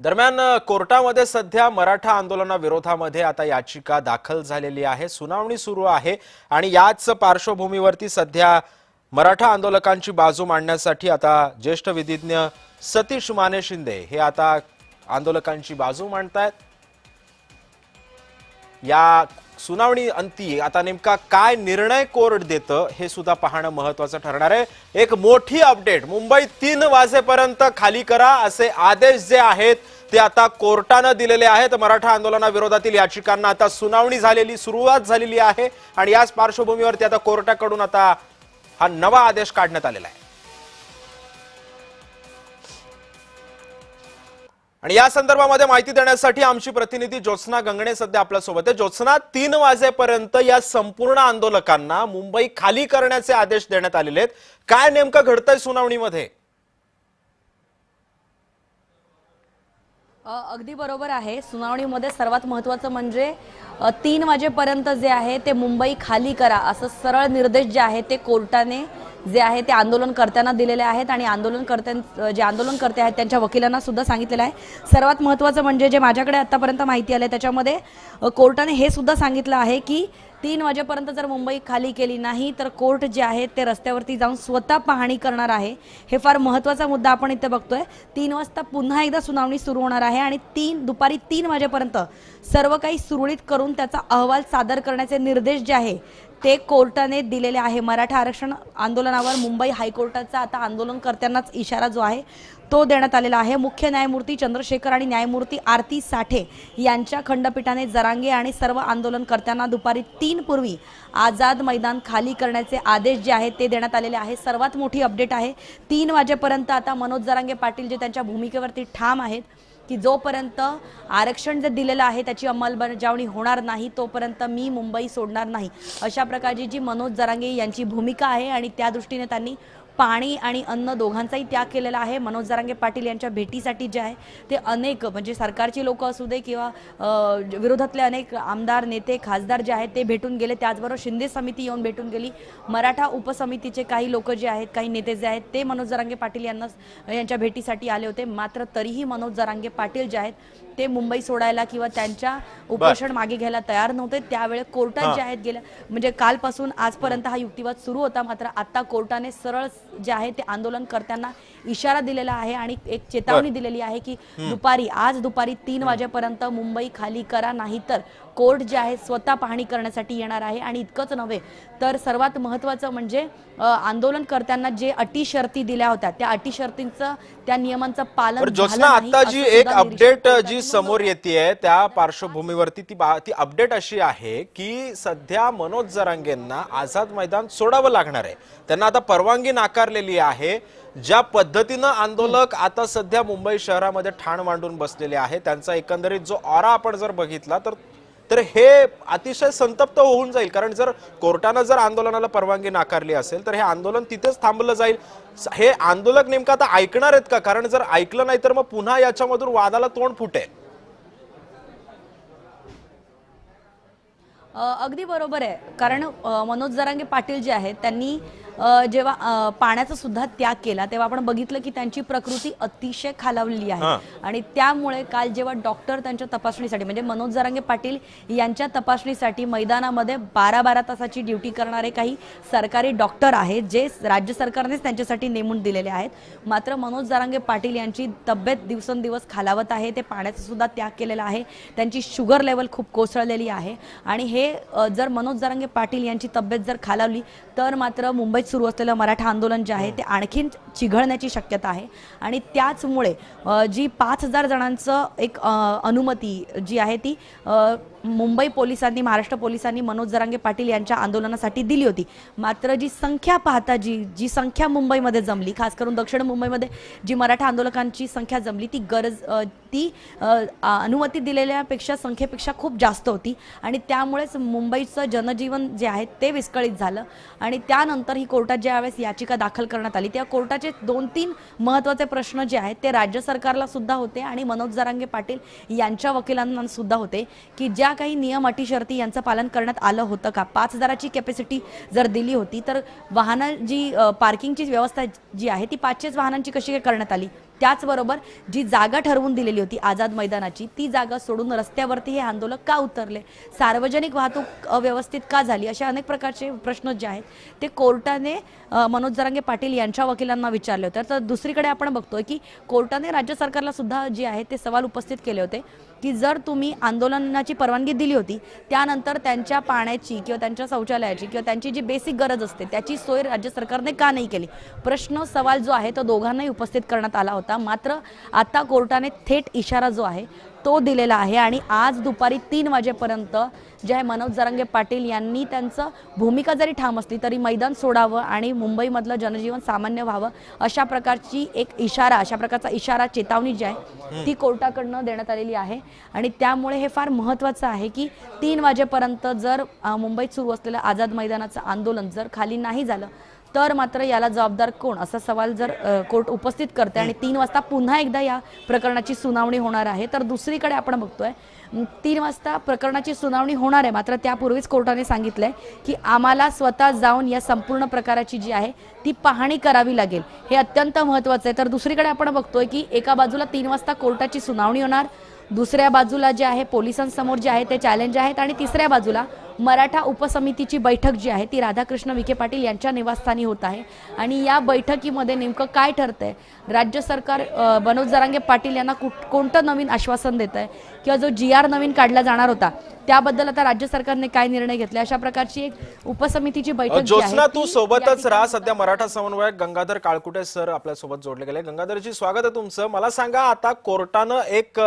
दरम्यान कोर्टामध्ये सध्या मराठा आंदोलनाविरोधामध्ये आता याचिका दाखल झालेली आहे। सुनावणी सुरू आहे आणि याच पार्श्वभूमीवरती सध्या मराठा आंदोलकांची बाजू मांडण्यासाठी आता ज्येष्ठ विधिज्ञ सतीश माने शिंदे हे आता आंदोलकांची बाजू मांडतायत। या सुनावणी अंती आता नेमका काय निर्णय कोर्ट देतं हे सुद्धा पाहणं महत्त्वाचं ठरणार आहे। एक मोठी अपडेट, मुंबई 3 वाजेपर्यंत खाली करा असे आदेश जे आहेत ते आता कोर्टाने दिलेले आहेत। मराठा आंदोलनाविरोधातील याचिकांना आता सुनावणी सुरुवात झालेली आहे आणि याच पार्श्वभूमीवरती आता कोर्टाकडून आता हा नवा आदेश काढण्यात आलेला आहे। आणि या संदर्भामध्ये माहिती देण्यासाठी आमची प्रतिनिधी ज्योत्स्ना गंगणे सध्या आपल्या सोबत आहे। ज्योत्स्ना, 3 वाजेपर्यंत या संपूर्ण आंदोलकांना मुंबई खाली करण्याचे आदेश देण्यात आलेले आहेत। काय नेमकं घडतंय सुनावणीमध्ये? अगदी बरोबर आहे। सुनावणीमध्ये सर्वात महत्त्वाचं म्हणजे 3 वाजेपर्यंत जे आहे ते मुंबई खाली करा असं सरळ निर्देश जे आहे ते कोर्टाने जे आहे ते आंदोलनकर्त्यांना दिलेले आहेत आणि जे आंदोलनकर्ते आहेत त्यांच्या वकिलांना सुद्धा सांगितलेलं आहे। सर्वात महत्त्वाचं म्हणजे जे माझ्याकडे आतापर्यंत माहिती आली त्याच्यामध्ये कोर्टाने हे सुद्धा सांगितलं आहे की 3 वाजेपर्यंत जर मुंबई खाली केली नाही तर कोर्ट जे आहे ते रस्त्यावरती जाऊन स्वतः पाहणी करणार आहे। हे फार महत्त्वाचा मुद्दा आपण इथे बघतोय। 3 वाजता पुन्हा एकदा सुनावणी सुरू होणार आहे आणि दुपारी 3 वाजेपर्यंत सर्व काही सुरळीत करून त्याचा अहवाल सादर करण्याचे निर्देश जे आहे ते कोर्टाने दिलेले आहे। मराठा आरक्षण आंदोलनावर मुंबई हायकोर्टाचा आता आंदोलनकर्त्यांनाच इशारा जो आहे तो देण्यात आलेला आहे। मुख्य न्यायमूर्ती चंद्रशेखर आणि न्यायमूर्ती आरती साठे यांच्या खंडपीठाने जरांगे आणि सर्व आंदोलनकर्त्यांना दुपारी 3 पूर्वी आझाद मैदान खाली करण्याचे आदेश जे आहेत ते देण्यात आलेले आहे। सर्वात मोठी अपडेट आहे, 3 वाजेपर्यंत आता मनोज जरांगे पाटील जे त्यांच्या भूमिकेवरती ठाम आहेत की जोपर्यंत आरक्षण जे दिलेलं आहे त्याची अंमलबजावणी होणार नाही तोपर्यंत मी मुंबई सोडणार नाही, अशा प्रकारची जी मनोज जरांगे यांची भूमिका आहे आणि त्या दृष्टीने त्यांनी पाणी आणि अन्न दोघांचाही त्याग केलेला आहे। मनोज जरांगे पाटील यांच्या भेटीसाठी जे आहे ते अनेक म्हणजे सरकारची लोक असू दे किंवा विरोधातले अनेक आमदार नेते खासदार जे आहेत ते भेटून गेले। त्याचबरोबर शिंदे समिती येऊन भेटून गेली। मराठा उपसमितीचे काही लोक जे आहेत काही नेते जे आहेत ते मनोज जरांगे पाटील यांच्या भेटीसाठी आले होते। मात्र तरीही मनोज जरांगे पाटील जे आहेत ते मुंबई सोडायला किंवा त्यांच्या उपोषण मागे घ्यायला तयार नव्हते। त्यावेळी कोर्टात जे आहेत गेल्या म्हणजे कालपासून आजपर्यंत हा युक्तिवाद सुरू होता। मात्र आता कोर्टाने सरळ जे आहे ते आंदोलनकर्त्यांना इशारा दिलेला आहे आणि एक चेतावणी दिलेली आहे की आज दुपारी 3 वाजेपर्यंत मुंबई खाली करा, नाहीतर कोर्ट जे आहे स्वतः पाहणी करण्यासाठी येणार आहे। आणि इतकंच नव्हे तर सर्वात महत्त्वाचं म्हणजे आंदोलनकर्त्यांना जे अटी शर्ती दिल्या होत्या त्या अटी शर्तींचं त्या नियमांचं पालन झालं नाही। आता जी एक अपडेट जी समोर येते त्या पार्श्वभूमीवरती ती अपडेट अशी आहे की सध्या मनोज जरांगेंना आझाद मैदान सोडावं लागणार आहे। त्यांना आता परवानगी नाकारलेली आहे। ज्या पद्धतीने आंदोलक आता सध्या मुंबई शहरामध्ये ठाण मांडून बसलेले आहेत त्यांचा एकंदरीत जो ऑरा आपण जर बघितला तर हे अतिशय संतप्त होऊन जाईल। कारण जर कोर्टाने जर आंदोलनाला परवानगी नाकारली असेल तर हे आंदोलन तिथेच थांबलं जाईल। हे आंदोलक नेमकं आता ऐकणार आहेत का? कारण जर ऐकलं नाही तर मग पुन्हा याच्यामधून वादाला तोंड फुटेल। अगदी बरोबर आहे। कारण मनोज जरांगे पाटील जे आहेत त्यांनी जेव्हा पाण्याचा सुद्धा त्याग केला तेव्हा आपण बघितलं की त्यांची प्रकृती अतिशय खालावलेली आहे आणि त्यामुळे काल जेव्हा डॉक्टर त्यांच्या तपासणीसाठी म्हणजे मनोज जरांगे पाटील यांच्या तपासणीसाठी मैदानामध्ये 12-12 तासाची ड्युटी करणारे काही सरकारी डॉक्टर आहेत जे राज्य सरकारनेच त्यांच्यासाठी नेमून दिलेले आहेत। मात्र मनोज जरांगे पाटील यांची तब्येत दिवसेंदिवस खालावत आहे। ते पाण्याचा सुद्धा त्याग केलेला आहे। त्यांची शुगर लेवल खूप कोसळलेली आहे आणि हे जर मनोज जरांगे पाटील यांची तब्येत जर खालावली तर मात्र मुंबईत सुरू असलेलं मराठा आंदोलन जे आहे ते आणखीन चिघळण्याची शक्यता आहे। आणि त्याचमुळे जी 5000 जणांचं एक अनुमती जी आहे ती मुंबई पोलिसांनी महाराष्ट्र पोलिसांनी मनोज जरांगे पाटील यांच्या आंदोलनासाठी दिली होती। मात्र जी संख्या पाहता जी संख्या मुंबईमध्ये जमली, खास करून दक्षिण मुंबईमध्ये जी मराठा आंदोलकांची संख्या जमली ती अनुमती दिलेल्यापेक्षा संख्येपेक्षा खूप जास्त होती आणि त्यामुळेच मुंबईचं जनजीवन जे आहे ते विस्कळीत झालं। आणि त्यानंतर ही कोर्टात ज्यावेळेस याचिका दाखल करण्यात आली त्या कोर्टाचे 2-3 महत्त्वाचे प्रश्न जे आहेत ते राज्य सरकारला सुद्धा होते आणि मनोज जरांगे पाटील यांच्या वकिलांना सुद्धा होते की ज्या काही नियम अटी शर्ती यांचं पालन करण्यात आलं होतं का? 5000ची कॅपॅसिटी जर दिली होती तर वाहन जी पार्किंगची व्यवस्था जी आहे ती 500 वाहनांची कशी काय करण्यात आली? त्याचबरोबर जी जागा ठरवून दिलेली होती आझाद मैदानाची, ती जागा सोडून रस्त्यावरती हे आंदोलक का उतरले, सार्वजनिक वाहतूक अव्यवस्थित का झाली, अशा अनेक प्रकारचे प्रश्न जे आहेत ते कोर्टाने मनोज जरांगे पाटील यांच्या वकिलांना विचारले होते. तर दुसरीकडे आपण बघतोय की कोर्टाने राज्य सरकारला सुद्धा जे आहे ते सवाल उपस्थित केले होते की जर तुम्ही आंदोलनाची परवानगी दिली होती, त्यानंतर त्यांच्या पाण्याची किंवा त्यांच्या शौचालयाची किंवा त्यांची जी बेसिक गरज असते त्याची सोय राज्य सरकारने का नाही केली. प्रश्न सवाल जो आहे तो दोघांनाही उपस्थित करण्यात आला होता. मात्र आता कोर्टाने थेट इशारा जो आहे तो दिलेला आहे आणि आज दुपारी 3 वाजेपर्यंत जे आहे मनोज जरांगे पाटील यांनी त्यांचं भूमिका जरी ठाम असली तरी मैदान सोडावं आणि मुंबईमधलं जनजीवन सामान्य व्हावं अशा प्रकारची एक इशारा, अशा प्रकारचा इशारा, चेतावणी जी आहे ती कोर्टाकडनं देण्यात आलेली आहे. आणि त्यामुळे हे फार महत्त्वाचं आहे की 3 वाजेपर्यंत जर मुंबईत सुरू असलेलं आझाद मैदानाचं आंदोलन जर खाली नाही झालं तर मात्र याला जबाबदार कोण, असा सवाल जर कोर्ट उपस्थित करते आणि 3 वाजता पुन्हा एकदा या प्रकरणाची सुनावणी होणार आहे. तर दुसरीकडे आपण बघतोय 3 वाजता प्रकरणाची सुनावणी होणार आहे, मात्र त्यापूर्वीच कोर्टाने सांगितलंय की आम्हाला स्वतः जाऊन या संपूर्ण प्रकाराची जी आहे ती पाहणी करावी लागेल. हे अत्यंत महत्त्वाचं आहे. तर दुसरीकडे आपण बघतोय की एका बाजूला 3 वाजता कोर्टाची सुनावणी होणार, दुसऱ्या बाजूला जे आहे पोलिसांसमोर जे आहे ते चॅलेंज आहेत आणि तिसऱ्या बाजूला मराठा उपसमितीची बैठक जी आहे ती राधाकृष्ण विखे पाटील यांच्या निवासस्थानी होत आहे. आणि या बैठकीमध्ये नेमकं काय ठरतंय, राज्य सरकार मनोज जरांगे पाटील यांना कोणतं नवीन आश्वासन देत आहे किंवा जो GR नवीन काढला जाणार होता त्याबद्दल आता राज्य सरकारने काय निर्णय घेतले, अशा प्रकारची एक उपसमितीची बैठक जी आहे ज्योत्स्ना, तू ती सोबतच राहा. सध्या मराठा समन्वयक गंगाधर काळकुटे सर आपल्या सोबत जोडले गेले. गंगाधरजी, स्वागत आहे तुमचं. मला सांगा, आता कोर्टानं एक